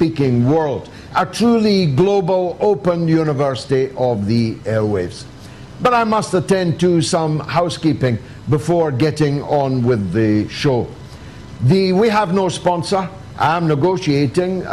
English-speaking world, a truly global open university of the airwaves. But I must attend to some housekeeping before getting on with the show. We have no sponsor. I am negotiating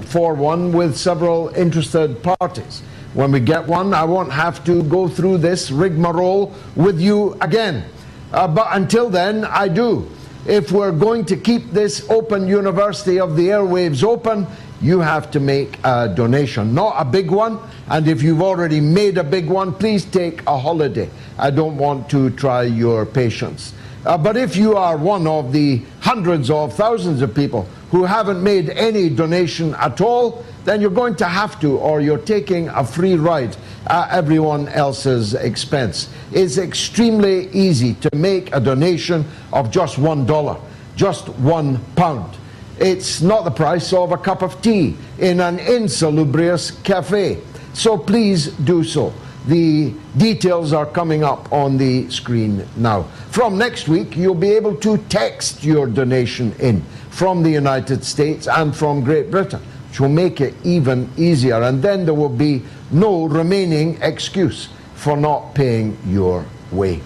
for one with several interested parties. When we get one, I won't have to go through this rigmarole with you again. But until then, I do. If we're going to keep this open university of the airwaves open, you have to make a donation, not a big one. And if you've already made a big one, please take a holiday. I don't want to try your patience. But if you are one of the hundreds of thousands of people who haven't made any donation at all, then you're going to have to, or you're taking a free ride at everyone else's expense. It's extremely easy to make a donation of just $1, just £1. It's not the price of a cup of tea in an insalubrious cafe. So please do so. The details are coming up on the screen now. From next week, you'll be able to text your donation in from the United States and from Great Britain, which will make it even easier. And then there will be no remaining excuse for not paying your way.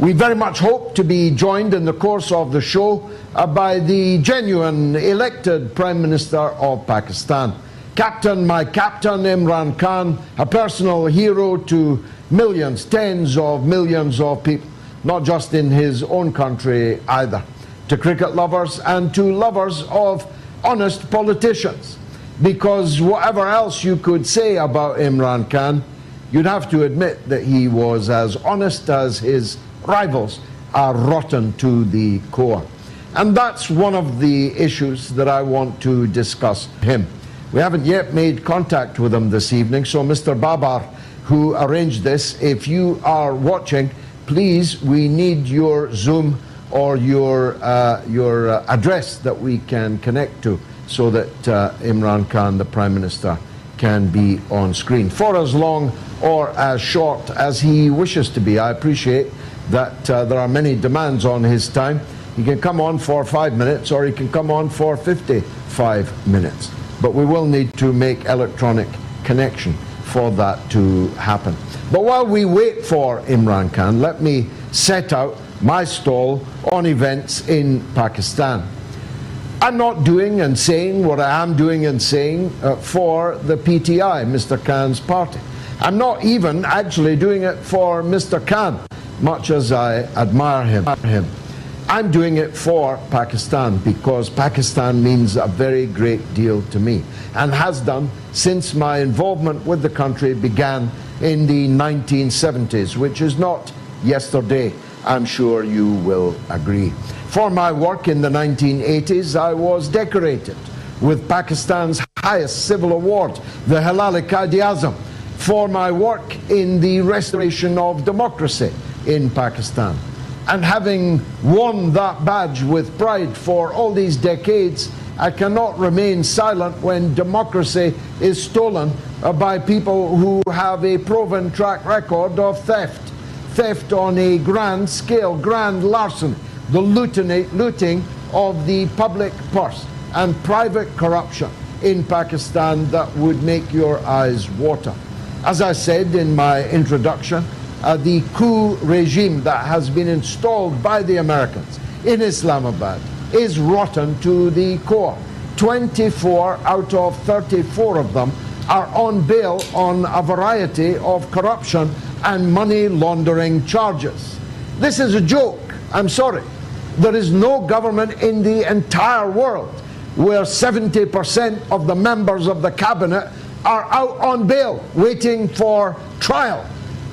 We very much hope to be joined in the course of the show by the genuine elected Prime Minister of Pakistan. My Captain Imran Khan, a personal hero to millions, tens of millions of people, not just in his own country either, to cricket lovers and to lovers of honest politicians. Because whatever else you could say about Imran Khan, you'd have to admit that he was as honest as his rivals are rotten to the core. And that's one of the issues that I want to discuss with him. We haven't yet made contact with him this evening, so Mr. Babar, who arranged this, if you are watching, please, we need your Zoom or your address that we can connect to so that Imran Khan, the Prime Minister, can be on screen for as long or as short as he wishes to be. I appreciate that there are many demands on his time. He can come on for 5 minutes or he can come on for 55 minutes. But we will need to make electronic connection for that to happen. But while we wait for Imran Khan, let me set out my stall on events in Pakistan. I'm not doing and saying what I am doing and saying for the PTI, Mr. Khan's party. I'm not even actually doing it for Mr. Khan, much as I admire him. I'm doing it for Pakistan because Pakistan means a very great deal to me and has done since my involvement with the country began in the 1970s, which is not yesterday, I'm sure you will agree. For my work in the 1980s, I was decorated with Pakistan's highest civil award, the Hilal-e-Quaid-e-Azam, for my work in the restoration of democracy in Pakistan. And having won that badge with pride for all these decades, I cannot remain silent when democracy is stolen by people who have a proven track record of theft. Theft on a grand scale, grand larceny, the looting of the public purse and private corruption in Pakistan that would make your eyes water. As I said in my introduction, the coup regime that has been installed by the Americans in Islamabad is rotten to the core. 24 out of 34 of them are on bail on a variety of corruption and money laundering charges. This is a joke. I'm sorry. There is no government in the entire world where 70% of the members of the cabinet are out on bail waiting for trial,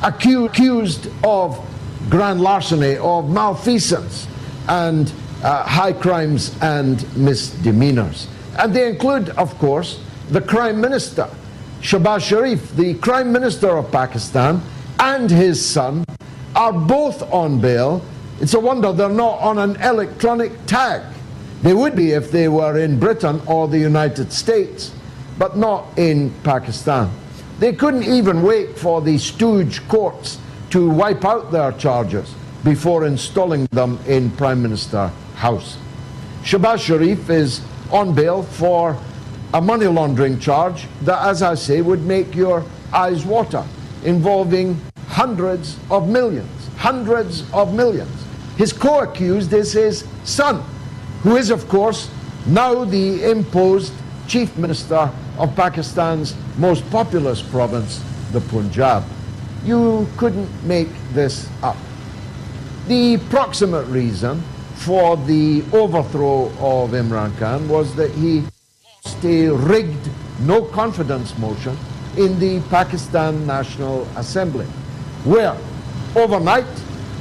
accused of grand larceny, of malfeasance, and high crimes and misdemeanors. And they include, of course, the Prime Minister, Shehbaz Sharif, the Prime Minister of Pakistan, and his son are both on bail. It's a wonder they're not on an electronic tag. They would be if they were in Britain or the United States, but not in Pakistan. They couldn't even wait for the stooge courts to wipe out their charges before installing them in Prime Minister House. Shehbaz Sharif is on bail for a money laundering charge that, as I say, would make your eyes water, involving hundreds of millions. Hundreds of millions. His co-accused is his son, who is, of course, now the imposed chief minister of Pakistan's most populous province, the Punjab. You couldn't make this up. The proximate reason for the overthrow of Imran Khan was that he lost a rigged no confidence motion in the Pakistan National Assembly, where overnight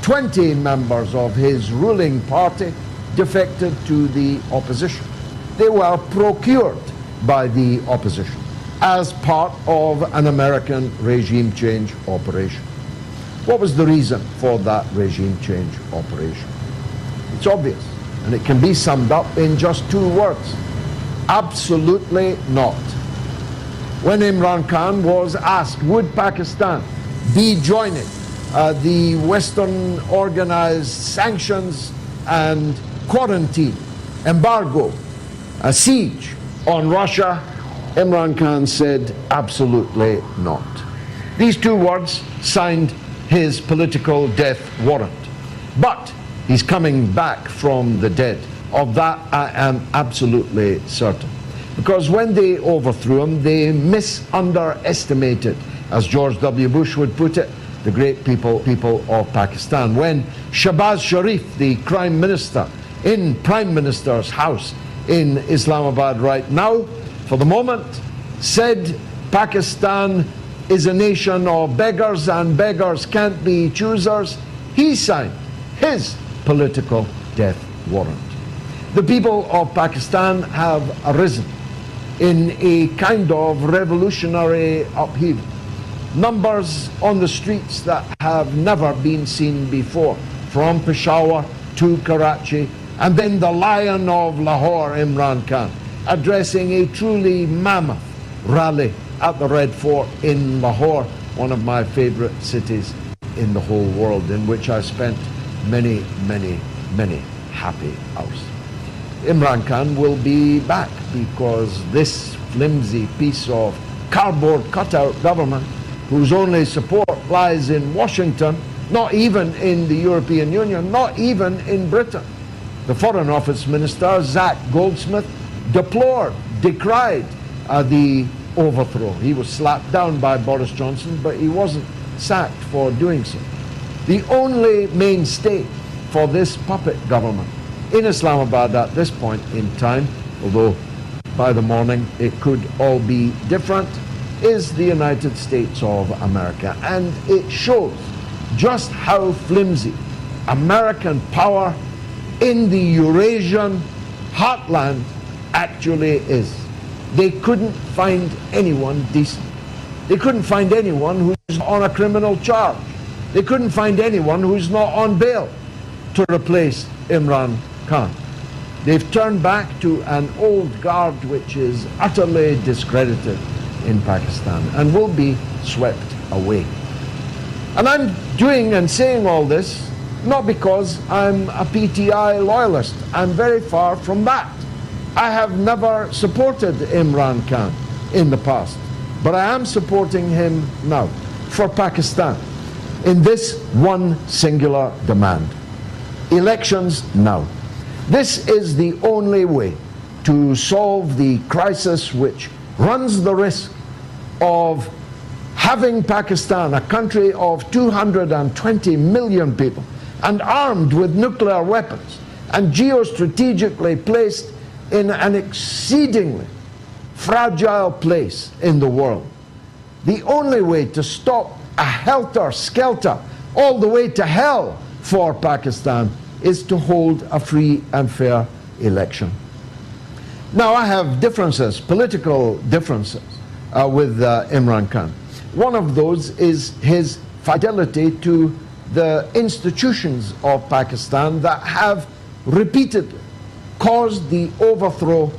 20 members of his ruling party defected to the opposition. They were procured by the opposition as part of an American regime change operation. What was the reason for that regime change operation? It's obvious, and it can be summed up in just two words: absolutely not. When Imran Khan was asked, would Pakistan be joining the Western organized sanctions and quarantine, embargo, a siege on Russia, Imran Khan said, absolutely not. These two words signed his political death warrant. But he's coming back from the dead. Of that I am absolutely certain. Because when they overthrew him, they underestimated, as George W. Bush would put it, the great people of Pakistan. When Shahbaz Sharif, the Prime Minister, in Prime Minister's house in Islamabad right now, for the moment, said Pakistan is a nation of beggars and beggars can't be choosers, he signed his political death warrant. The people of Pakistan have arisen in a kind of revolutionary upheaval. Numbers on the streets that have never been seen before, from Peshawar to Karachi, and then the Lion of Lahore, Imran Khan, addressing a truly mammoth rally at the Red Fort in Lahore, one of my favorite cities in the whole world, in which I spent many, many, many happy hours. Imran Khan will be back because this flimsy piece of cardboard cutout government, whose only support lies in Washington, not even in the European Union, not even in Britain. The Foreign Office Minister, Zach Goldsmith, deplored, decried the overthrow. He was slapped down by Boris Johnson, but he wasn't sacked for doing so. The only mainstay for this puppet government in Islamabad at this point in time, although by the morning it could all be different, is the United States of America. And it shows just how flimsy American power in the Eurasian heartland actually is. They couldn't find anyone decent. They couldn't find anyone who's on a criminal charge. They couldn't find anyone who's not on bail to replace Imran Khan. They've turned back to an old guard which is utterly discredited in Pakistan and will be swept away. And I'm doing and saying all this not because I'm a PTI loyalist. I'm very far from that. I have never supported Imran Khan in the past, but I am supporting him now for Pakistan in this one singular demand: elections now. This is the only way to solve the crisis which runs the risk of having Pakistan, a country of 220 million people, and armed with nuclear weapons, and geostrategically placed in an exceedingly fragile place in the world. The only way to stop a helter-skelter all the way to hell for Pakistan is to hold a free and fair election. Now, I have differences, political differences, with Imran Khan. One of those is his fidelity to the institutions of Pakistan that have repeatedly caused the overthrow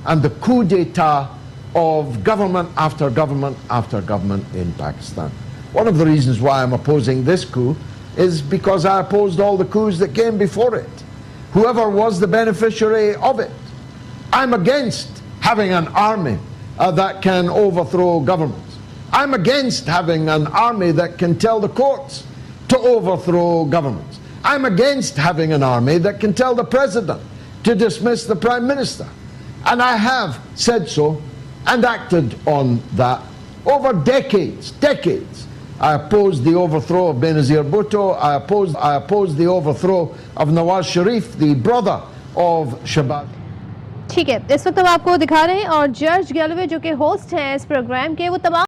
and the coup d'etat of government after government after government in Pakistan. One of the reasons why I'm opposing this coup is because I opposed all the coups that came before it, whoever was the beneficiary of it. I'm against having an army that can overthrow governments. I'm against having an army that can tell the courts to overthrow governments. I'm against having an army that can tell the president to dismiss the prime minister. And I have said so and acted on that over decades. I opposed the overthrow of Benazir Bhutto. I opposed the overthrow of Nawaz Sharif, the brother of Shabaz. ठीक है, इस वक्त हम आपको दिखा रहे हैं और जज गैलोवे जो कि होस्ट हैं इस प्रोग्राम के, वो तमाम